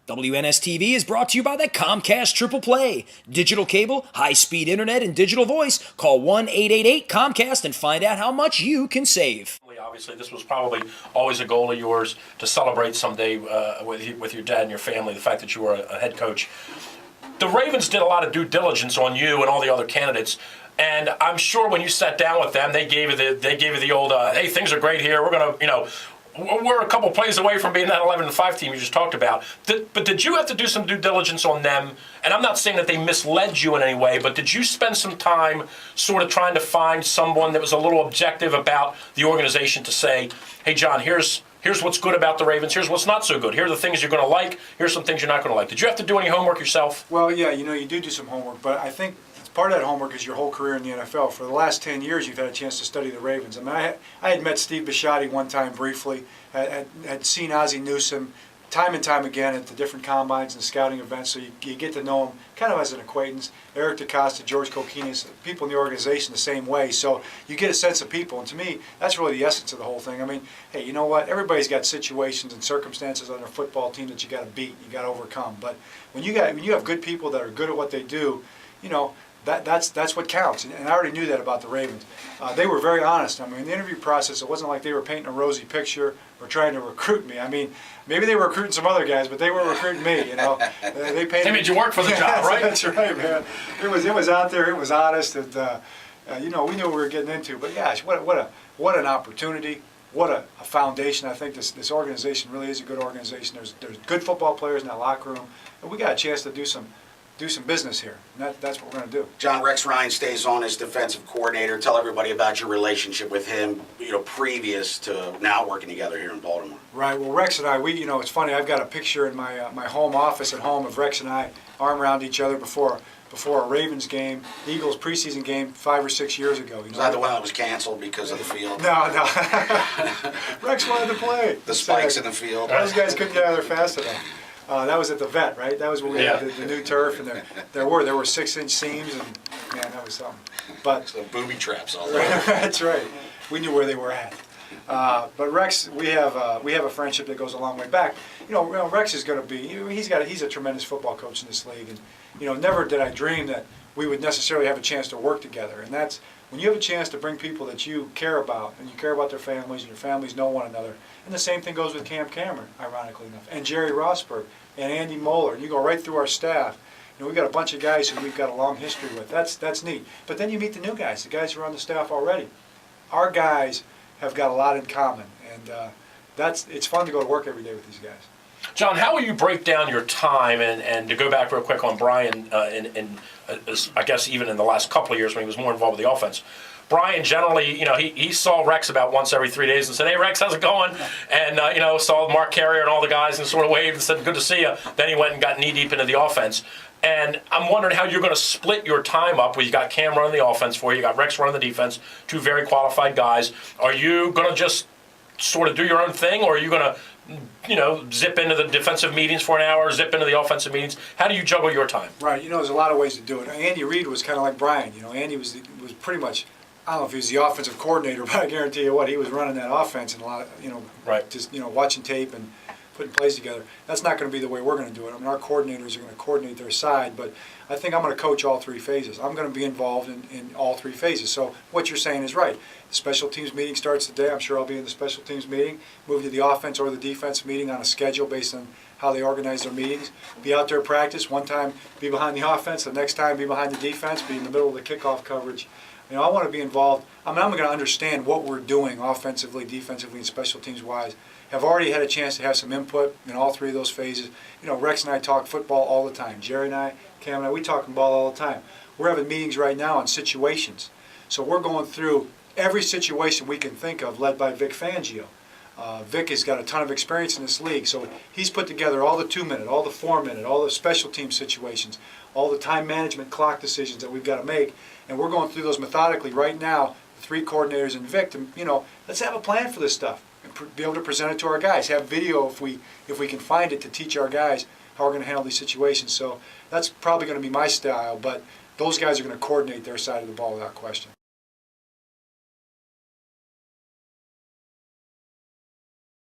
WNSTV is brought to you by the Comcast Triple Play. Digital cable, high-speed internet, and digital voice. Call 1-888-COMCAST and find out how much you can save. Obviously, this was probably always a goal of yours to celebrate someday with your dad and your family, the fact that you were a head coach. The Ravens did a lot of due diligence on you and all the other candidates, and I'm sure when you sat down with them, they gave you the old, hey, things are great here. We're gonna, we're a couple plays away from being that 11-5 team you just talked about. But did you have to do some due diligence on them? And I'm not saying that they misled you in any way, but did you spend some time sort of trying to find someone that was a little objective about the organization to say, hey, John, here's what's good about the Ravens, here's what's not so good, here are the things you're going to like, here's some things you're not going to like. Did you have to do any homework yourself? Well, yeah, you do some homework, but I think part of that homework is your whole career in the NFL. For the last 10 years, you've had a chance to study the Ravens. I mean, I had met Steve Bisciotti one time briefly, had seen Ozzie Newsome time and time again at the different combines and scouting events, so you get to know him kind of as an acquaintance. Eric DeCosta, George Kokinis, people in the organization the same way, so you get a sense of people, and to me, that's really the essence of the whole thing. I mean, hey, you know what? Everybody's got situations and circumstances on their football team that you got to beat, you got to overcome, but when you have good people that are good at what they do, that's what counts, and I already knew that about the Ravens. They were very honest. I mean, in the interview process, it wasn't like they were painting a rosy picture or trying to recruit me. I mean, maybe they were recruiting some other guys, but they were recruiting me. They painted. They made you work for the job, right? That's right, man. It was out there. It was honest, and we knew what we were getting into. But gosh, what an opportunity. What a foundation. I think this organization really is a good organization. There's good football players in that locker room, and we got a chance to do some business here, and that's what we're going to do. John, Rex Ryan stays on as defensive coordinator. Tell everybody about your relationship with him, previous to now working together here in Baltimore. Right. Well, Rex and I, it's funny. I've got a picture in my my home office at home of Rex and I arm around each other before a Ravens game, Eagles preseason game 5 or 6 years ago. Was that the one that was canceled because of the field? No. Rex wanted to play. The spikes in the field. Those guys couldn't get out of there fast enough. That was at the vet, right? That was when we had the new turf, and there were 6-inch seams, and man, that was something. But so booby traps all over. That's right. We knew where they were at. But Rex, we have a friendship that goes a long way back. Rex is going to be. He's a tremendous football coach in this league, and never did I dream that we would necessarily have a chance to work together. And that's when you have a chance to bring people that you care about, and you care about their families, and your families know one another. And the same thing goes with Cam Cameron, ironically enough, and Jerry Rosberg, and Andy Moeller. And you go right through our staff. We've got a bunch of guys who we've got a long history with. That's neat. But then you meet the new guys, the guys who are on the staff already. Our guys have got a lot in common, and it's fun to go to work every day with these guys. John, how will you break down your time, and to go back real quick on Brian, I guess even in the last couple of years when he was more involved with the offense, Brian generally, he saw Rex about once every 3 days and said, hey, Rex, how's it going? And, saw Mark Carrier and all the guys and sort of waved and said, good to see you. Then he went and got knee-deep into the offense. And I'm wondering how you're going to split your time up where you got Cam running the offense for you, you got Rex running the defense, two very qualified guys. Are you going to just sort of do your own thing, or are you going to zip into the defensive meetings for an hour, zip into the offensive meetings? How do you juggle your time? Right, there's a lot of ways to do it. Andy Reid was kind of like Brian. Andy was pretty much, I don't know if he was the offensive coordinator, but I guarantee you what, he was running that offense and a lot of, right. Just, watching tape and putting plays together. That's not going to be the way we're going to do it. I mean, our coordinators are going to coordinate their side, but I think I'm going to coach all 3 phases. I'm going to be involved in all 3 phases. So what you're saying is right. The special teams meeting starts today. I'm sure I'll be in the special teams meeting, move to the offense or the defense meeting on a schedule based on how they organize their meetings. Be out there practice. One time be behind the offense, the next time be behind the defense, be in the middle of the kickoff coverage. I want to be involved. I'm going to understand what we're doing offensively, defensively, and special teams wise. Have already had a chance to have some input in all 3 of those phases. Rex and I talk football all the time. Jerry and I, Cam and I, we talk ball all the time. We're having meetings right now on situations. So we're going through every situation we can think of, led by Vic Fangio. Vic has got a ton of experience in this league, so he's put together all the 2-minute, all the 4-minute, all the special team situations, all the time management clock decisions that we've got to make, and we're going through those methodically right now, the 3 coordinators and Vic, to, let's have a plan for this stuff and be able to present it to our guys, have video if we can find it to teach our guys how we're going to handle these situations. So that's probably going to be my style, but those guys are going to coordinate their side of the ball without question.